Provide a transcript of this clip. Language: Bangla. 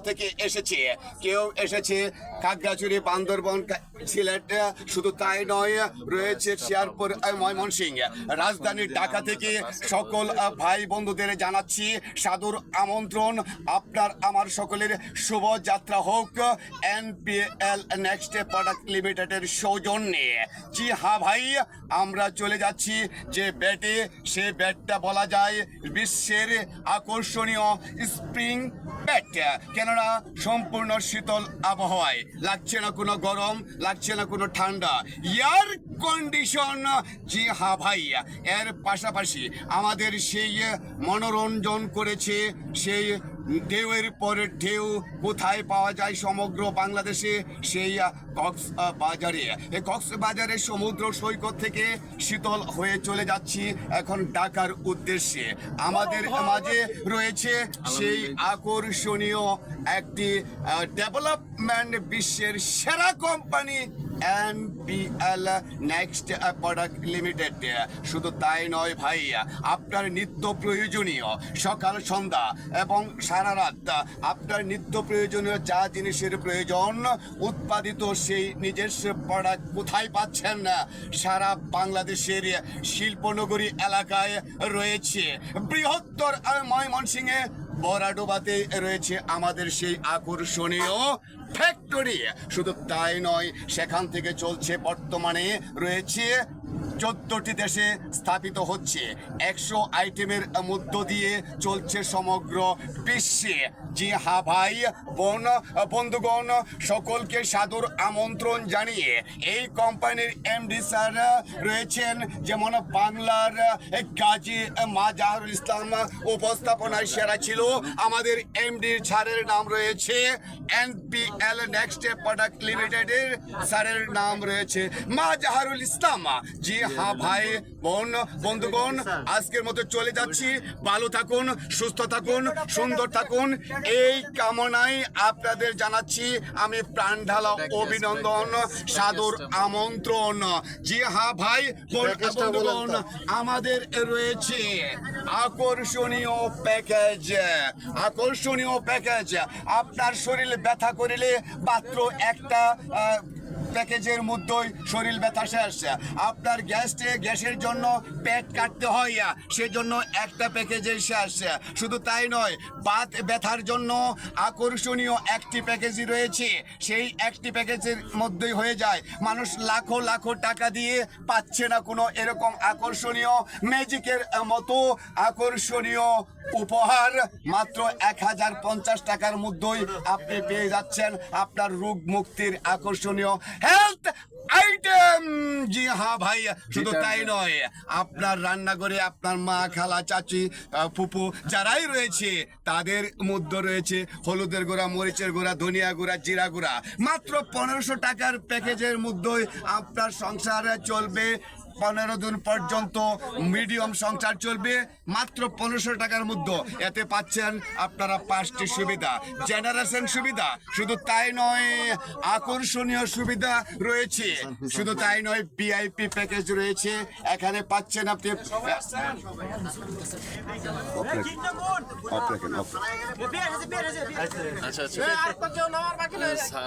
থেকে এসেছে, কেউ এসেছে খাগড়াছড়ি, বান্দরবন, সিলেট। শুধু তাই নয়, রয়েছে শেরপুর, ময়মনসিংহ। রাজধানী ঢাকা থেকে সকল ভাই বন্ধুদের জানাচ্ছি সাদর আমন্ত্রণ। আপনার আমার সকলের শুভ যাত্রা হোক এনপিএল নেক্সট প্রোডাক্ট লিমিটেডের সৌজন্যে। জি হ্যাঁ ভাই, আমরা চলে যাচ্ছি যে ব্যাটে, সে ব্যাটটা বলা যায় বিশ্বের আকর্ষণীয় স্প্রিং ব্যাট। কেননা সম্পূর্ণ শীতল আবহাওয়ায়, লাগছে না কোনো গরম, লাগছে না কোনো ঠান্ডা, এয়ার কন্ডিশন। জি হ্যাঁ ভাই, এর পাশাপাশি আমাদের সেই মনোরঞ্জন করেছে সেই ঢেউয়ের পরে ঢেউ কোথায় পাওয়া যায় সমগ্র বাংলাদেশে, সেই কক্সবাজারে। এই কক্সবাজারের সমুদ্র সৈকত থেকে শীতল হয়ে চলে যাচ্ছি এখন ঢাকার উদ্দেশ্যে। আমাদের মাঝে রয়েছে সেই আকর্ষণীয় একটি ডেভেলপমেন্ট, বিশ্বের সেরা company NPL next product limited. শুধু তাই নয় ভাই, আপনার নিত্য প্রয়োজনীয় সকাল সন্ধ্যা এবং সারা রাত আপনার নিত্য প্রয়োজনীয় যা জিনিসের প্রয়োজন উৎপাদিত সেই নিজস্ব প্রোডাক্ট কোথায় পাচ্ছেন? সারা বাংলাদেশের শিল্পনগরী এলাকায় রয়েছে। বৃহত্তর ময়মনসিংহে বরাডোবাতে রয়েছে আমাদের সেই আকর্ষণীয় ফ্যাক্টরি। শুধু তাই নয়, সেখান থেকে চলছে, বর্তমানে রয়েছে 14টি দেশে স্থাপিত হচ্ছে, 100 আইটেমের মধ্য দিয়ে চলছে সমগ্র বিশ্বে। জি হ্যাঁ ভাই বন্ধুগণ, সকলকে সাদর আমন্ত্রণ জানিয়ে এই কোম্পানির এমডি স্যার রয়েছেন, যেমন বাংলার গাজী মাজাহারুল ইসলাম উপস্থাপনায় সেরা ছিল। আমাদের এমডি স্যারের নাম রয়েছে এনপিএল নেক্সট প্রোডাক্ট লিমিটেডের স্যারের নাম রয়েছে মাজাহারুল ইসলাম। জি হ্যাঁ ভাই বন্ধুগণ, আজকের মতো চলে যাচ্ছি। ভালো থাকুন, সুস্থ থাকুন, সুন্দর থাকুন, এই কামনায় আপনাদের জানাচ্ছি আমি প্রাণ ঢালা অভিনন্দন, সাদর আমন্ত্রণ। জি হ্যাঁ ভাই বন্ধুগণ, আমাদের রয়েছে আকর্ষণীয় প্যাকেজ। আকর্ষণীয় প্যাকেজ, আপনার শরীরে ব্যথা করিলে মাত্র একটা প্যাকেজের মধ্যেই শরীর ব্যথা শেষ। আপনার গ্যাসের জন্য পেট কাটতে হয়, সেজন্য একটা প্যাকেজের শেষ। শুধু তাই নয়, বাত ব্যথার জন্য আকর্ষণীয় একটি প্যাকেজই রয়েছে, সেই একটি প্যাকেজের মধ্যেই হয়ে যায়। মানুষ লাখো লাখো টাকা দিয়ে পাচ্ছে না কোনো এরকম আকর্ষণীয় ম্যাজিকের মতো আকর্ষণীয় উপহার। মাত্র 1050 টাকার মধ্যেই আপনি পেয়ে যাচ্ছেন আপনার রোগ মুক্তির আকর্ষণীয় হেলথ আইটেম। জি হ্যাঁ ভাই, শুধু তাই নয়, আপনার রান্নাঘরে আপনার মা, খালা, চাচি, ফুপু যারাই রয়েছে তাদের মধ্যে রয়েছে হলুদের গুঁড়া, মরিচের গুঁড়া, ধনিয়া গুঁড়া, জিরা গুঁড়া। মাত্র 1500 টাকার প্যাকেজের মধ্যেই আপনার সংসার চলবে 15 দিন পর্যন্ত, মিডিয়াম সংসার চলবে মাত্র 1500 টাকার মধ্যে। এতে পাচ্ছেন আপনারা 5টি সুবিধা, জেনারেশন সুবিধা। শুধু তাই নয়, আকর্ষণীয় সুবিধা রয়েছে। শুধু তাই নয়, ভিআইপি প্যাকেজ রয়েছে। এখানে পাচ্ছেন আপনি আচ্ছা